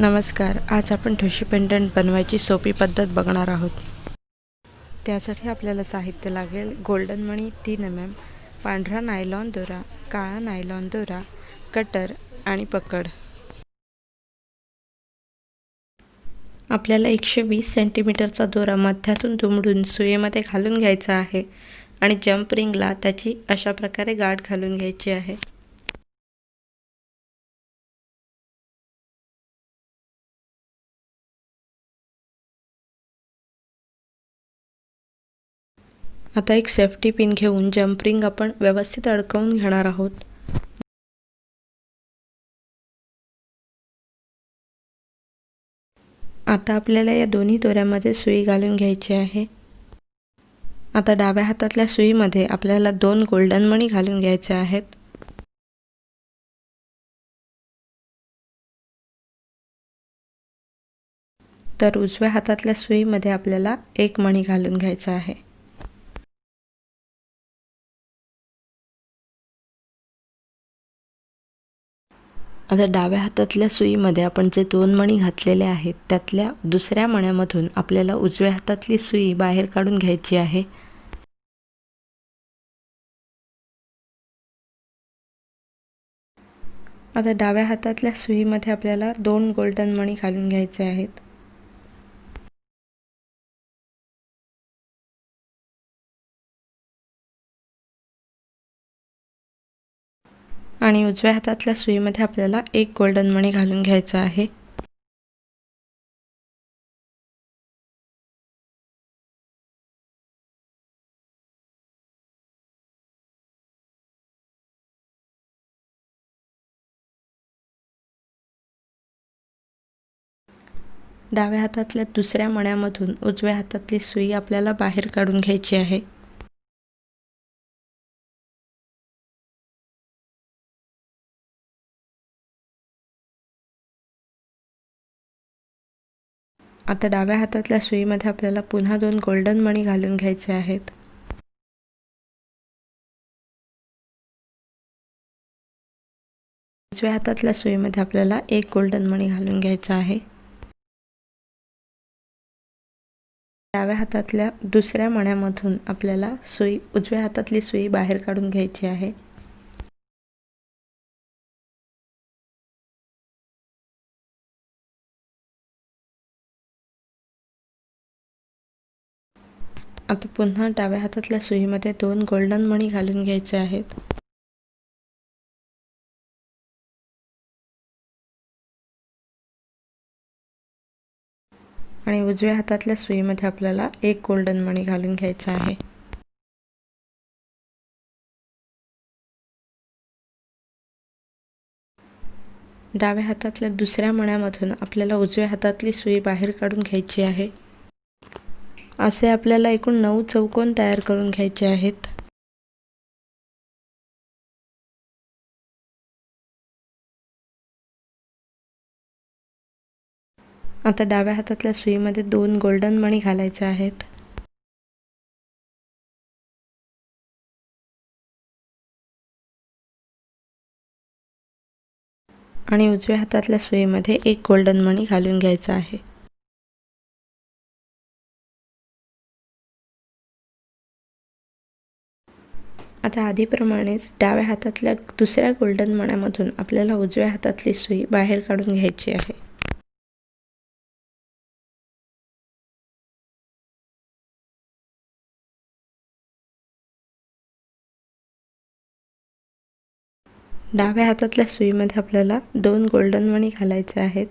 नमस्कार. आज आपण ठुशी पेंडंट बनवायची सोपी पद्धत बघणार आहोत. त्यासाठी आपल्याला साहित्य लागेल गोल्डन मणी 3 mm, पांढरा नायलॉन दोरा, काळा नायलॉन दोरा, कटर आणि पकड. आपल्याला 120 सेंटीमीटरचा दोरा मध्यातून दुमडून सुईमध्ये घालून घ्यायचा आहे आणि जंप रिंगला त्याची अशा प्रकारे गाठ घालून घ्यायची आहे. आता एक सेफ्टी पिन घेऊन जंप रिंग आपण व्यवस्थित अडकवून घेणार आहोत. आता आपल्याला या दोन्ही दोऱ्यामध्ये सुई घालून घ्यायची आहे. आता डाव्या हातातल्या सुईमध्ये आपल्याला 2 गोल्डन मणी घालून घ्यायचे आहेत. तर उजव्या हातातल्या सुईमध्ये आपल्याला 1 मणी घालून घ्यायचा आहे. आता डाव्या हातातल्या सुईमध्ये आपण जे 2 मणी घातलेले आहेत त्यातल्या दुसऱ्या मण्यामधून आपल्याला उजव्या हातातली सुई बाहेर काढून घ्यायची आहे. आता डाव्या हातातल्या सुईमध्ये आपल्याला 2 गोल्डन मणी घालून घ्यायचे आहेत. आणि उजव्या हातातल्या सुईमध्ये आपल्याला 1 गोल्डन मणी घालून घ्यायचा आहे. डाव्या हातातल्या दुसऱ्या मण्यामधून उजव्या हातातली सुई आपल्याला बाहेर काढून घ्यायची आहे. आता डाव्या हातातल्या सुईमध्ये आपल्याला पुन्हा 2 गोल्डन मणी घालून घ्यायचे आहेत. उजव्या हातातल्या सुईमध्ये आपल्याला 1 गोल्डन मणी घालून घ्यायचा आहे. डाव्या हातातल्या दुसऱ्या मण्यामधून आपल्याला उजव्या हातातली सुई बाहेर काढून घ्यायची आहे. आता पुन्हा डाव्या हातातल्या सुईमध्ये 2 गोल्डन मणी घालून घ्यायचे आहेत. आणि उजव्या हातातल्या सुईमध्ये आपल्याला 1 गोल्डन मणी घालून घ्यायचा आहे. डाव्या हातातल्या दुसऱ्या मण्यामधून आपल्याला उजव्या हातातली सुई बाहेर काढून घ्यायची आहे. असे आपल्याला एकूण 9 चौकोन तयार करून घ्यायचे आहेत. आता डाव्या हातातल्या सुईमध्ये 2 गोल्डन मणी घालायचे आहेत. आणि उजव्या हातातल्या सुईमध्ये 1 गोल्डन मणी घालून घ्यायचा आहे. आता आधीप्रमाणेच डाव्या हातातल्या दुसऱ्या गोल्डन मण्यामधून आपल्याला उजव्या हातातली सुई बाहेर काढून घ्यायची आहे. डाव्या हातातल्या सुईमध्ये आपल्याला 2 गोल्डन मणी घालायचे आहेत.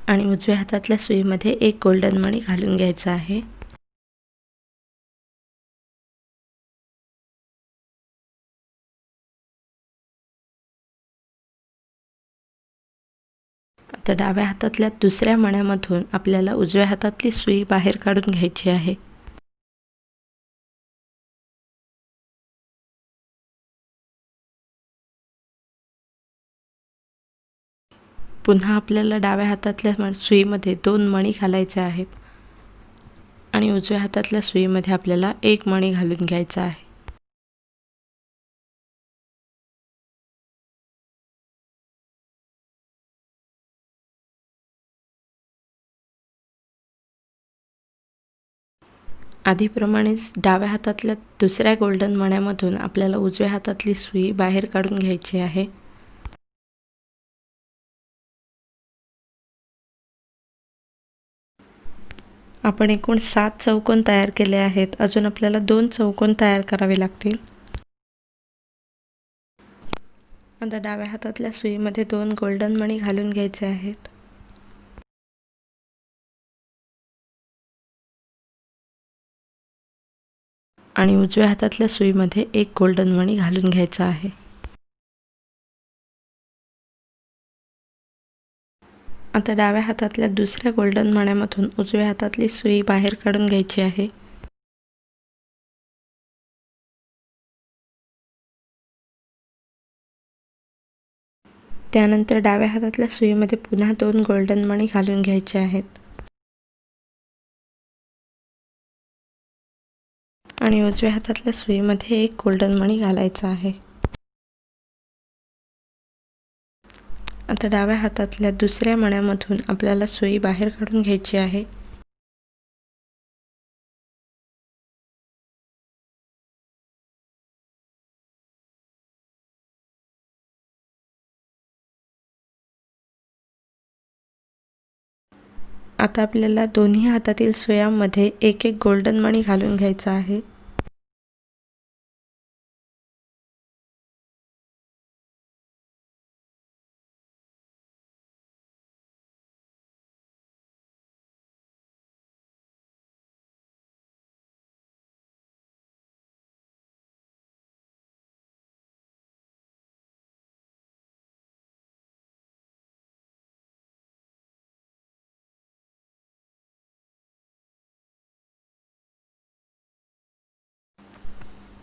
आणि उजव्या हातातल्या सुईमध्ये 1 गोल्डन मणी घालून घ्यायचा आहे. आता डाव्या हातातल्या दुसऱ्या मण्यामधून आपल्याला उजव्या हातातली सुई बाहेर काढून घ्यायची आहे. पुन्हा आपल्याला डाव्या हातातल्या सुईमध्ये 2 मणी घालायचे आहेत. आणि उजव्या हातातल्या सुईमध्ये आपल्याला 1 मणी घालून घ्यायचा आहे. आधीप्रमाणेच डाव्या हातातल्या दुसऱ्या गोल्डन मण्यामधून आपल्याला उजव्या हातातली सुई बाहेर काढून घ्यायची आहे. आपण एकूण 7 चौकोन तयार केले आहेत. अजून आपल्याला 2 चौकोन तयार करावे लागतील. आता डाव्या हातातल्या सुईमध्ये 2 गोल्डन मणी घालून घ्यायचे आहेत. आणि उजव्या हातातल्या सुईमध्ये 1 गोल्डन मणी घालून घ्यायचा आहे. आता डाव्या हातातल्या दुसऱ्या गोल्डन मण्यामधून उजव्या हातातली सुई बाहेर काढून घ्यायची आहे. त्यानंतर डाव्या हातातल्या सुईमध्ये पुन्हा 2 गोल्डन मणी घालून घ्यायचे आहेत. आणि उजव्या हातातल्या सुईमध्ये 1 गोल्डन मणी घालायचा आहे. आता डाव्या हातातल्या दुसऱ्या मण्यामधून आपल्याला सुई बाहेर काढून घ्यायची आहे. आता आपल्याला दोन्ही हातातील सुयांमध्ये 1-1 गोल्डन मणी घालून घ्यायचा आहे.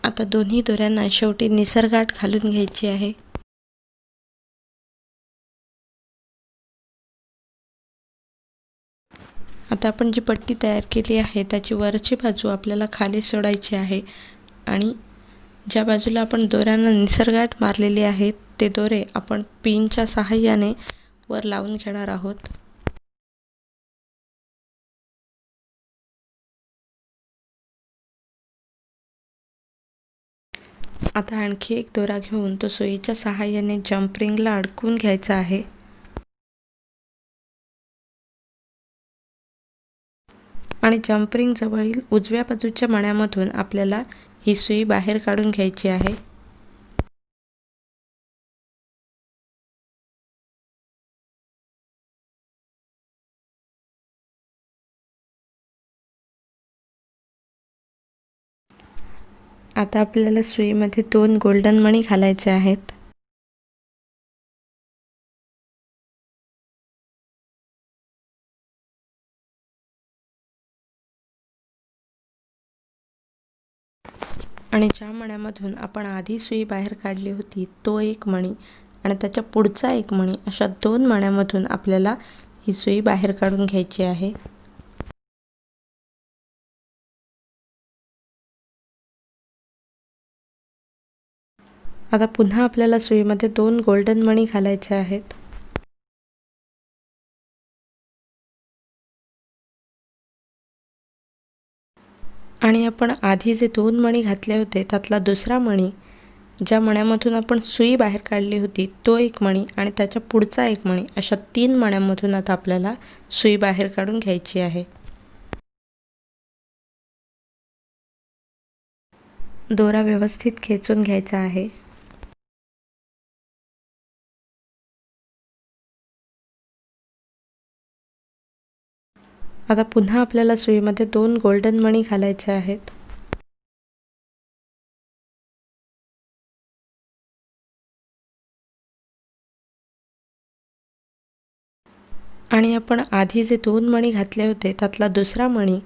आता दोन्ही दोऱ्यांना शेवटी निसरगाठ घालून घ्यायची आहे. आता आपण जी पट्टी तयार केली आहे त्याची वरची बाजू आपल्याला खाली सोडायची आहे आणि ज्या बाजूला आपण दोऱ्यांना निसरगाठ मारलेली आहे ते दोरे आपण पिनच्या सहाय्याने वर लावून घेणार आहोत. आता आणखी एक दोरा घेऊन तो सुईच्या सहाय्याने जंप रिंगला अडकवून घ्यायचा आहे. आणि जंप रिंग जवळील उजव्या बाजूच्या मण्यामधून आपल्याला ही सुई बाहेर काढून घ्यायची आहे. आता आपल्याला सुईमध्ये 2 गोल्डन मणी घालायचे आहेत. आणि ज्या मण्यामधून आपण आधी सुई बाहेर काढली होती तो 1 मणी आणि त्याच्या पुढचा 1 मणी अशा 2 मण्यामधून आपल्याला ही सुई बाहेर काढून घ्यायची आहे. आता पुन्हा आपल्याला सुईमध्ये 2 गोल्डन मणी घालायचे आहेत. आणि आपण आधी जे 2 मणी घातले होते त्यातला दुसरा मणी, ज्या मण्यामधून आपण सुई बाहेर काढली होती तो 1 मणी आणि त्याच्या पुढचा 1 मणी अशा 3 मण्यांमधून आता आपल्याला सुई बाहेर काढून घ्यायची आहे. दोरा व्यवस्थित खेचून घ्यायचा आहे. आता पुन्हा आपल्याला सुईमध्ये 2 गोल्डन मणी घालायचे आहेत. आणि आपण आधी जे 2 मणी घातले होते त्यातला दुसरा मणी,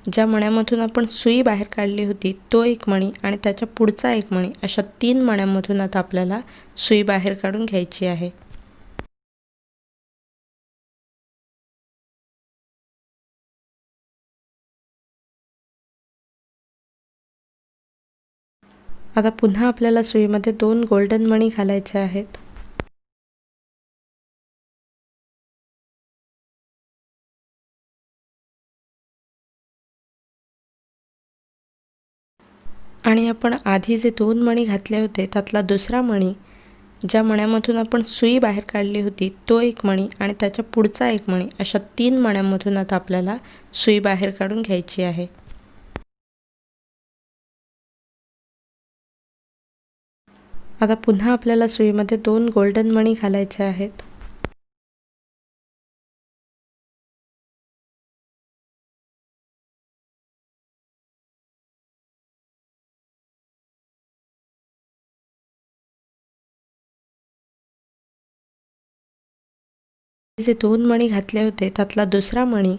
ज्या मण्यामधून आपण सुई बाहेर काढली होती तो 1 मणी आणि त्याच्या पुढचा 1 मणी अशा 3 मण्यांमधून आता आपल्याला सुई बाहेर काढून घ्यायची आहे. आता पुन्हा आपल्याला सुईमध्ये 2 गोल्डन मणी घालायचे आहेत. आणि आपण आधी जे 2 मणी घातले होते त्यातला दुसरा मणी, ज्या मण्यामधून आपण सुई बाहेर काढली होती तो एक मणी आणि त्याच्या पुढचा एक मणी, अशा 3 मण्यांमधून आता आपल्याला सुई बाहेर काढून घ्यायची आहे. आता पुन्हा आपल्याला सुईमध्ये 2 गोल्डन मणी घालायचे आहेत. जे 2 मणी घातले होते त्यातला दुसरा मणी,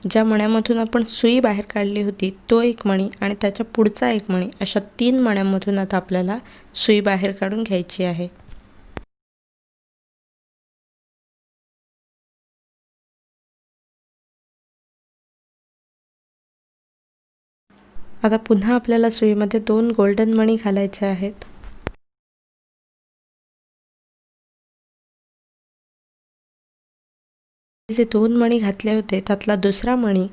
ज्या मण्यामधून आपण सुई बाहेर काढली होती तो एक मणी आणि त्याच्या पुढचा एक मणी, अशा 3 मण्यांमधून आता आपल्याला सुई बाहेर काढून घ्यायची आहे. आता पुन्हा आपल्याला सुईमध्ये 2 गोल्डन मणी घालायचे आहेत. जे 2 मणी घातले होते त्यातला दुसरा मणी,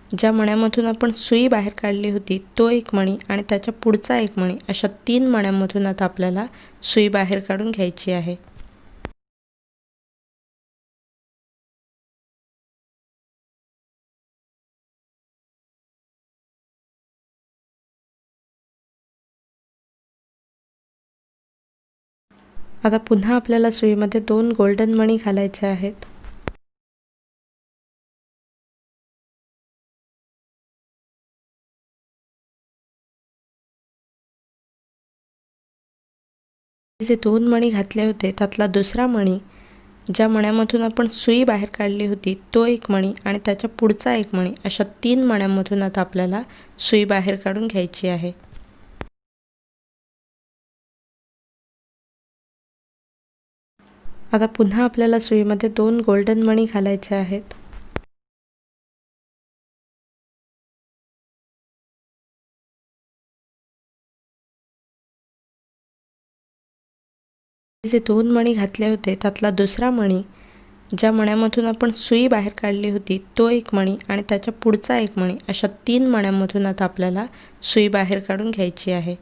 ज्या मण्यामधून आपण सुई बाहेर काढली होती तो एक मणी आणि त्याच्या पुढचा एक मणी, अशा 3 मण्यांमधून आता आपल्याला सुई बाहेर काढून घ्यायची आहे. आता पुन्हा आपल्याला सुईमध्ये 2 गोल्डन मणी घालायचे आहेत. जे 2 मणी घातले होते त्यातला दुसरा मणी, ज्या मण्यामधून आपण सुई बाहेर काढली होती तो एक मणी आणि त्याच्या पुढचा एक मणी, अशा 3 मण्यांमधून आता आपल्याला सुई बाहेर काढून घ्यायची आहे. आता पुन्हा आपल्याला सुईमध्ये 2 गोल्डन मणी घालायचे आहेत. जे 2 मणी घातले होते त्यातला दुसरा मणी, ज्या मण्यामधून आपण सुई बाहेर काढली होती तो एक मणी आणि त्याच्या पुढचा एक मणी, अशा 3 मण्यांमधून आता आपल्याला सुई बाहेर काढून घ्यायची आहे.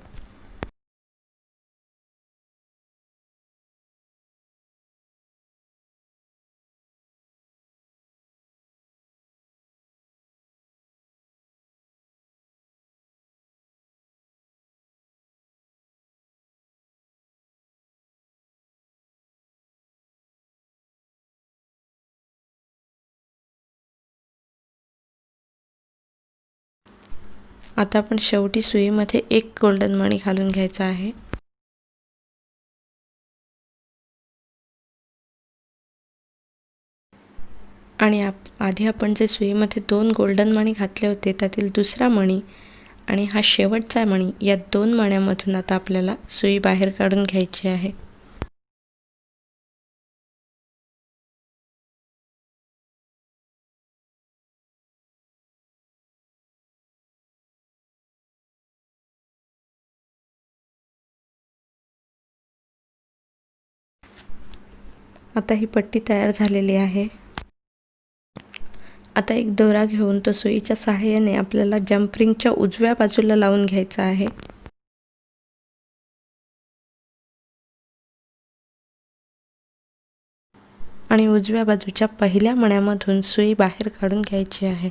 आता आपण शेवटी सुईमध्ये एक गोल्डन मणी घालून घ्यायचा आहे. आणि आधी आपण जे सुईमध्ये 2 गोल्डन मणी घातले होते त्यातील दुसरा मणी आणि हा शेवटचा मणी, या 2 मण्यांमधून आता आपल्याला सुई बाहेर काढून घ्यायची आहे. आता ही पट्टी तयार झालेली आहे. आता एक दोरा घेऊन तो सुईच्या सहाय्याने आपल्याला जंप रिंगच्या उजव्या बाजूला लावून घ्यायचा आहे. आणि उजव्या बाजूच्या पहिल्या मण्यामधून सुई बाहेर काढून घ्यायची आहे.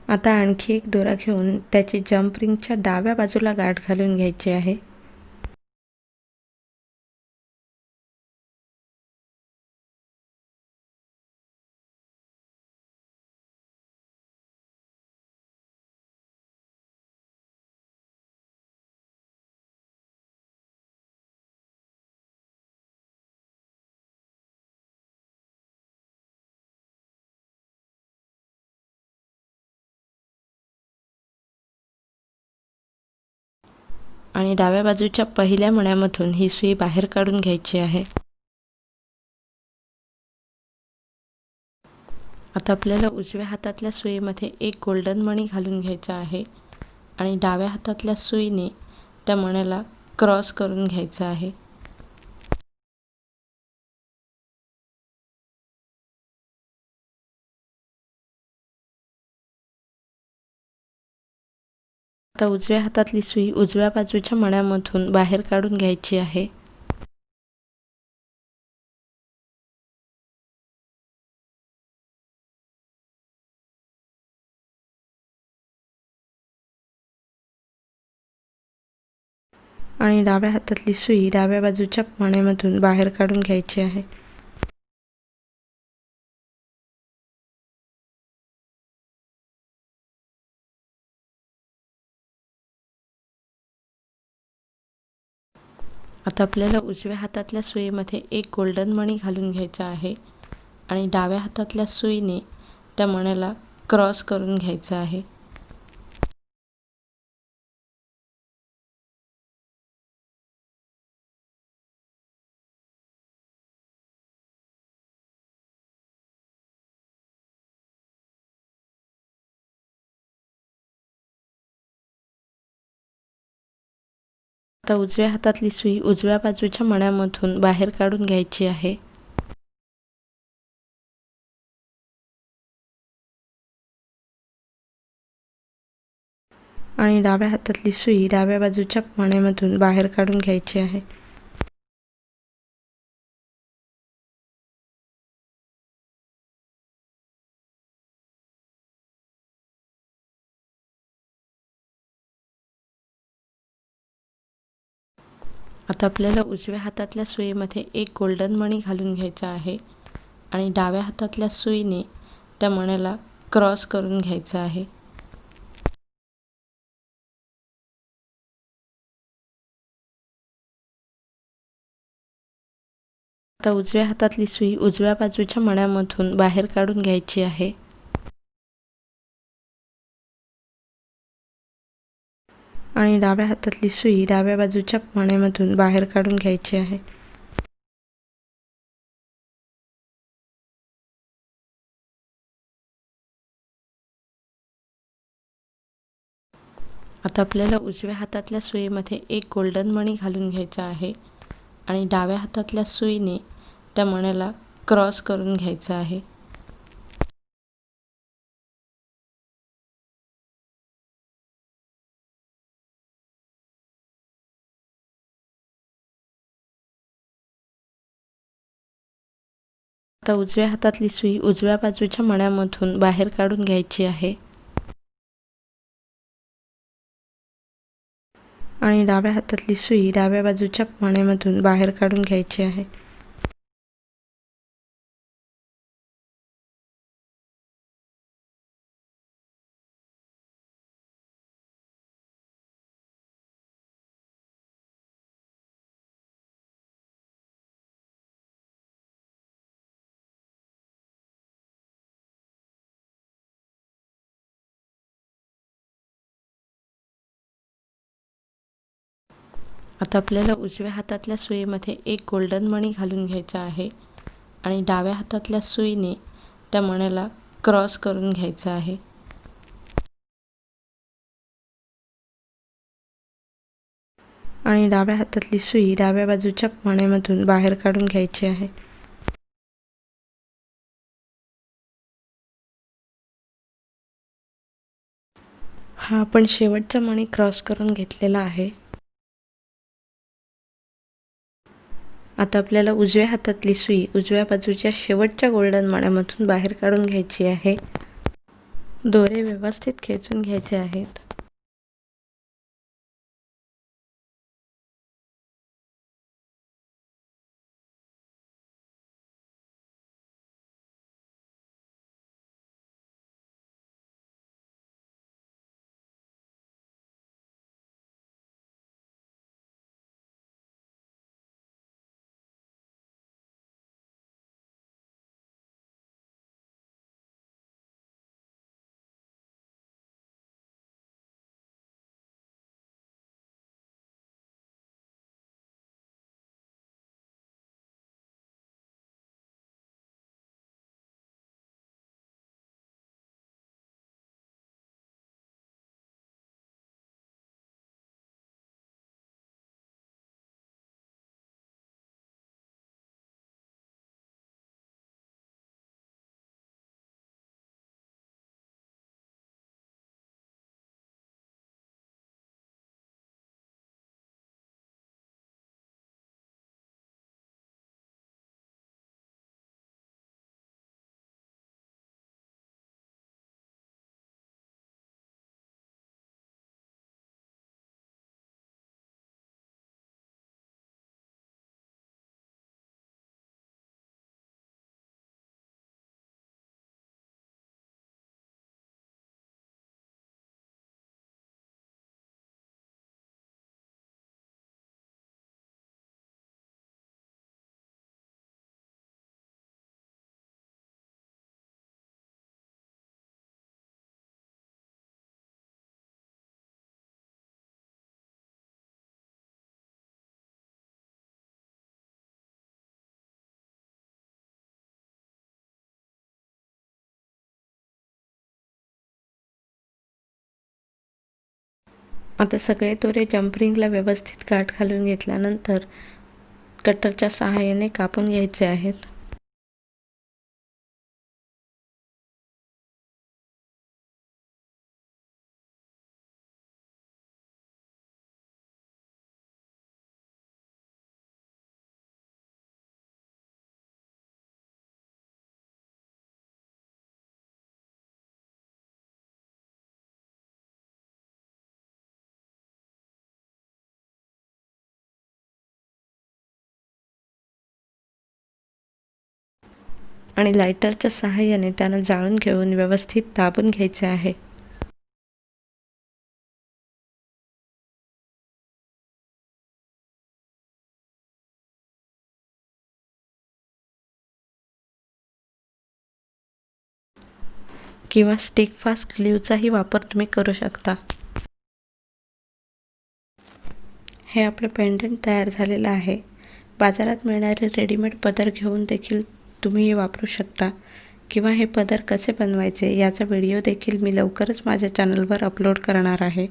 आता आणखी एक दोरा घेऊन त्याची जंप रिंगच्या डाव्या बाजूला गाठ घालून घ्यायची आहे. आणि डाव्या बाजूच्या पहिल्या मण्यामधून ही सुई बाहेर काढून घ्यायची आहे. आता आपल्याला उजव्या हातातल्या सुईमध्ये एक गोल्डन मणी घालून घ्यायचा आहे आणि डाव्या हातातल्या सुईने त्या मण्याला क्रॉस करून घ्यायचा आहे. आता उजव्या हातातली सुई उजव्या बाजूच्या मण्यामधून बाहेर काढून घ्यायची आहे. आणि डाव्या हातातली सुई डाव्या बाजूच्या मण्यामधून बाहेर काढून घ्यायची आहे. आता आपल्याला उजव्या हातातल्या सुईमध्ये एक गोल्डन मणी घालून घ्यायचा आहे आणि डाव्या हातातल्या सुईने त्या मण्याला क्रॉस करून घ्यायचं आहे. आता उजव्या हातातली सुई उजव्या बाजूच्या मण्यामधून बाहेर काढून घ्यायची आहे. आणि डाव्या हातातली सुई डाव्या बाजूच्या मण्यामधून बाहेर काढून घ्यायची आहे. आता आपल्याला उजव्या हातातल्या सुईमध्ये एक गोल्डन मणी घालून घ्यायचा आहे आणि डाव्या हातातल्या सुईने त्या मण्याला क्रॉस करून घ्यायचं आहे. आता उजव्या हातातली सुई उजव्या बाजूच्या मण्यामधून बाहेर काढून घ्यायची आहे. आणि डाव्या हातातली सुई डाव्या बाजूच्या मण्यामधून बाहेर काढून घ्यायची आहे. आता आपल्याला उजव्या हातातल्या सुईमध्ये एक गोल्डन मणी घालून घ्यायचा आहे आणि डाव्या हातातल्या सुईने त्या मण्याला क्रॉस करून घ्यायचं आहे. आता उजव्या हातातली सुई उजव्या बाजूच्या मण्यामधून बाहेर काढून घ्यायची आहे. आणि डाव्या हातातली सुई डाव्या बाजूच्या मण्यामधून बाहेर काढून घ्यायची आहे. आता आपल्याला उजव्या हातातल्या सुईमध्ये एक गोल्डन मणी घालून घ्यायचा आहे आणि डाव्या हातातल्या सुईने त्या मण्याला क्रॉस करून घ्यायचं आहे. आणि डाव्या हातातली सुई डाव्या बाजूच्या मण्यामधून बाहेर काढून घ्यायची आहे. हा आपण शेवटचा मणी क्रॉस करून घेतलेला आहे. आता आपल्याला उजव्या हातातली सुई उजव्या बाजूच्या शेवटच्या गोल्डन मण्यामधून बाहेर काढून घ्यायची आहे. दोरे व्यवस्थित खेचून घ्यायचे आहेत. आता सगळे दोरे जंप रिंगला व्यवस्थित गाठ घालून घेतल्यानंतर कटरच्या सहाय्याने कापून घ्यायचे आहेत. आणि लायटरच्या सहाय्याने त्यांना जाळून घेऊन व्यवस्थित दाबून घ्यायचे आहे. किंवा स्टिक फास्ट ग्लूचाही वापर तुम्ही करू शकता. हे आपलं पेंडंट तयार झालेलं आहे. बाजारात मिळणारे रेडीमेड पदर घेऊन देखील तुम्ही हे वापरू शकता किंवा हे पदर कसे बनवायचे याचा व्हिडिओ देखील मी लवकरच माझ्या चॅनलवर अपलोड करणार आहे.